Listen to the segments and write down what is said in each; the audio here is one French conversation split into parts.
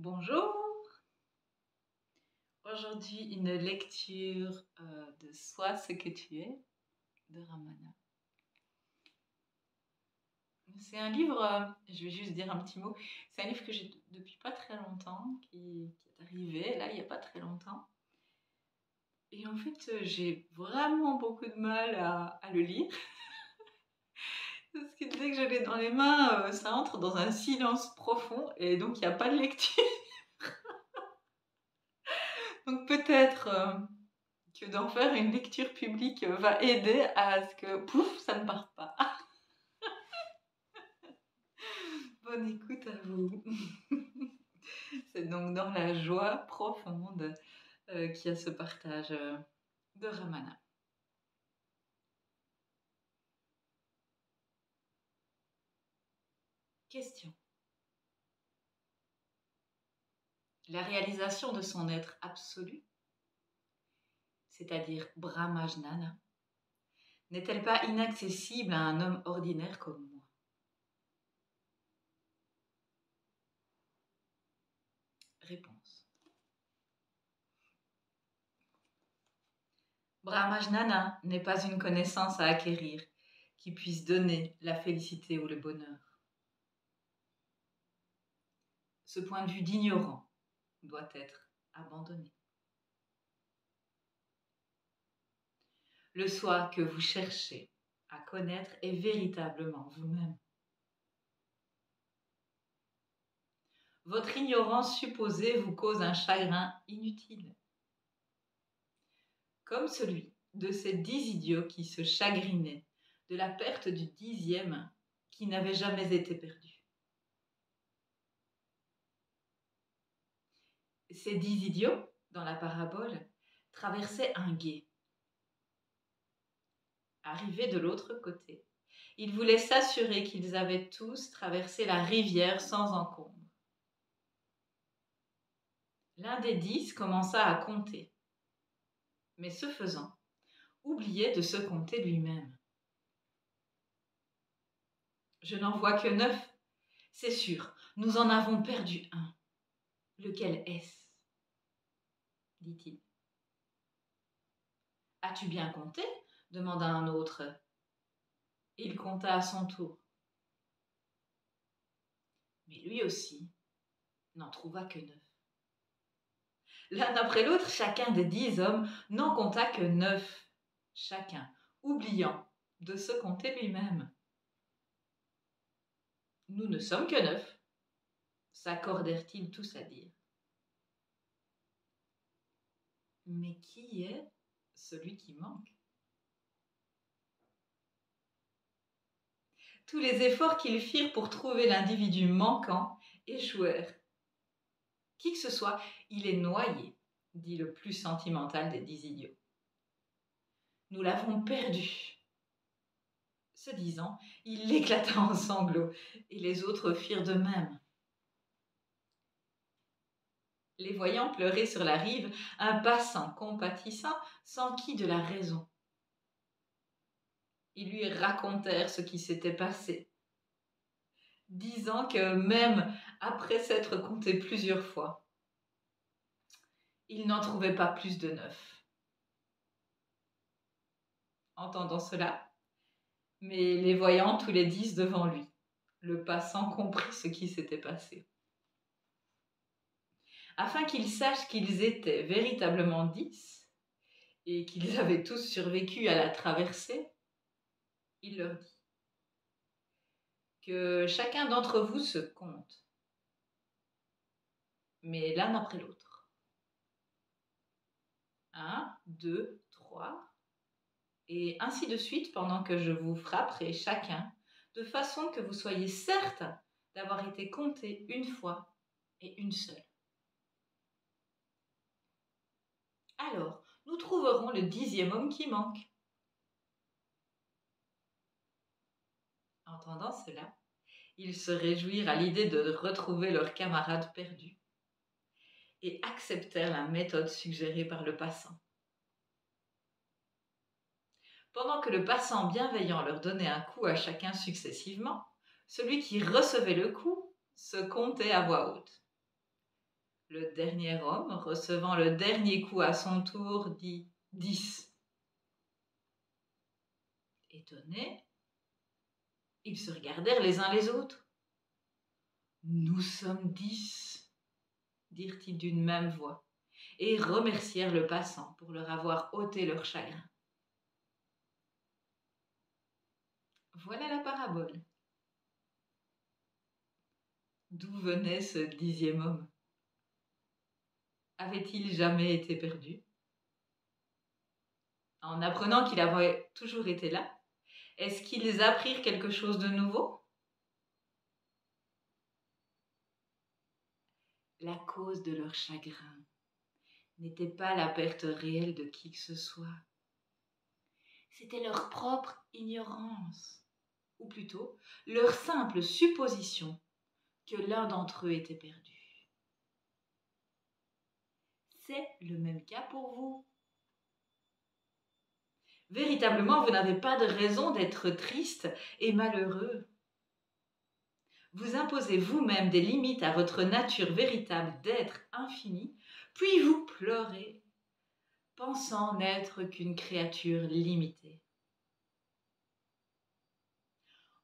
Bonjour, aujourd'hui une lecture de Sois ce que tu es de Ramana. C'est un livre, je vais juste dire un petit mot, c'est un livre que j'ai depuis pas très longtemps, qui est arrivé là il n'y a pas très longtemps. Et en fait j'ai vraiment beaucoup de mal à le lire. Parce que dès que je l'ai dans les mains, ça entre dans un silence profond et donc il n'y a pas de lecture. Donc peut-être que d'en faire une lecture publique va aider à ce que, pouf, ça ne parte pas. Bonne écoute à vous. C'est donc dans la joie profonde qu'il y a ce partage de Ramana. Question. La réalisation de son être absolu, c'est-à-dire Brahmajnana, n'est-elle pas inaccessible à un homme ordinaire comme moi? Réponse. Brahmajnana n'est pas une connaissance à acquérir qui puisse donner la félicité ou le bonheur. Ce point de vue d'ignorant doit être abandonné. Le soi que vous cherchez à connaître est véritablement vous-même. Votre ignorance supposée vous cause un chagrin inutile, comme celui de ces 10 idiots qui se chagrinaient de la perte du 10e qui n'avait jamais été perdu. Ces 10 idiots, dans la parabole, traversaient un gué. Arrivés de l'autre côté, ils voulaient s'assurer qu'ils avaient tous traversé la rivière sans encombre. L'un des 10 commença à compter, mais ce faisant, oubliait de se compter lui-même. Je n'en vois que 9, c'est sûr, nous en avons perdu un. Lequel est-ce? Dit-il. As-tu bien compté? Demanda un autre. Il compta à son tour. Mais lui aussi n'en trouva que 9. L'un après l'autre, chacun des 10 hommes n'en compta que 9, chacun oubliant de se compter lui-même. Nous ne sommes que 9, s'accordèrent-ils tous à dire. Mais qui est celui qui manque? Tous les efforts qu'ils firent pour trouver l'individu manquant échouèrent. Qui que ce soit, il est noyé, dit le plus sentimental des 10 idiots. Nous l'avons perdu. Ce disant, il éclata en sanglots, et les autres firent de même. Les voyant pleurer sur la rive, un passant compatissant s'enquit de la raison. Ils lui racontèrent ce qui s'était passé, disant que même après s'être compté plusieurs fois, il n'en trouvait pas plus de 9. Entendant cela, mais les voyant tous les 10 devant lui, le passant comprit ce qui s'était passé. Afin qu'ils sachent qu'ils étaient véritablement 10 et qu'ils avaient tous survécu à la traversée, il leur dit que chacun d'entre vous se compte, mais l'un après l'autre. 1, 2, 3, et ainsi de suite pendant que je vous frapperai chacun, de façon que vous soyez certes d'avoir été compté une fois et une seule. Alors, nous trouverons le 10e homme qui manque. Entendant cela, ils se réjouirent à l'idée de retrouver leur camarade perdu et acceptèrent la méthode suggérée par le passant. Pendant que le passant bienveillant leur donnait un coup à chacun successivement, celui qui recevait le coup se comptait à voix haute. Le dernier homme, recevant le dernier coup à son tour, dit 10. Étonnés, ils se regardèrent les uns les autres. Nous sommes 10, dirent-ils d'une même voix, et remercièrent le passant pour leur avoir ôté leur chagrin. Voilà la parabole. D'où venait ce 10e homme? Avait-il jamais été perdu? En apprenant qu'il avait toujours été là, est-ce qu'ils apprirent quelque chose de nouveau? La cause de leur chagrin n'était pas la perte réelle de qui que ce soit. C'était leur propre ignorance, ou plutôt leur simple supposition que l'un d'entre eux était perdu. C'est le même cas pour vous. Véritablement, vous n'avez pas de raison d'être triste et malheureux. Vous imposez vous-même des limites à votre nature véritable d'être infini, puis vous pleurez, pensant n'être qu'une créature limitée.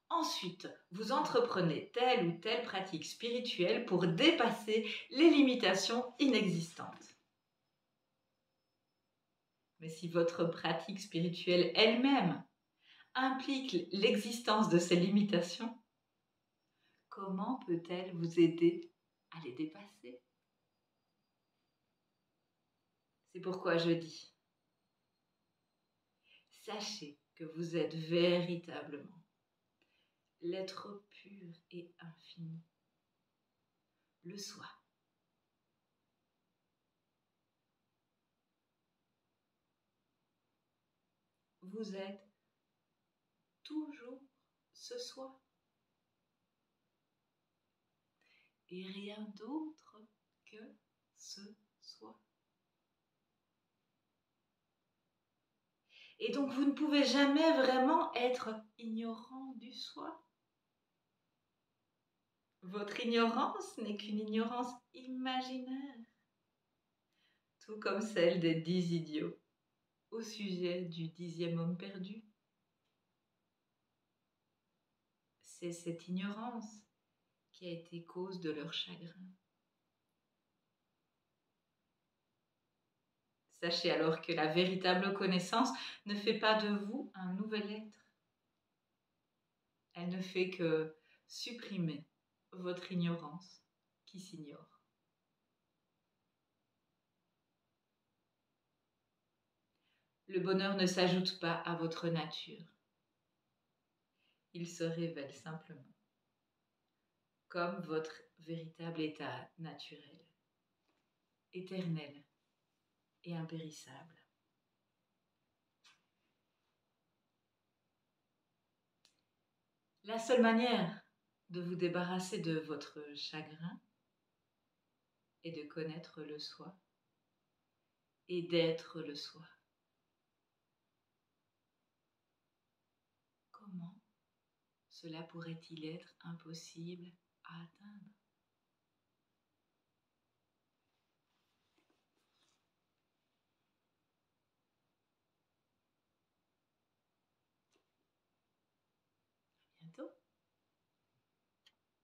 Ensuite, vous entreprenez telle ou telle pratique spirituelle pour dépasser les limitations inexistantes. Mais si votre pratique spirituelle elle-même implique l'existence de ces limitations, comment peut-elle vous aider à les dépasser? C'est pourquoi je dis, sachez que vous êtes véritablement l'être pur et infini, le soi. Vous êtes toujours ce soi et rien d'autre que ce soi. Et donc vous ne pouvez jamais vraiment être ignorant du soi. Votre ignorance n'est qu'une ignorance imaginaire, tout comme celle des 10 idiots au sujet du 10e homme perdu. C'est cette ignorance qui a été cause de leur chagrin. Sachez alors que la véritable connaissance ne fait pas de vous un nouvel être. Elle ne fait que supprimer votre ignorance qui s'ignore. Le bonheur ne s'ajoute pas à votre nature. Il se révèle simplement comme votre véritable état naturel, éternel et impérissable. La seule manière de vous débarrasser de votre chagrin est de connaître le soi et d'être le soi. Comment cela pourrait-il être impossible à atteindre?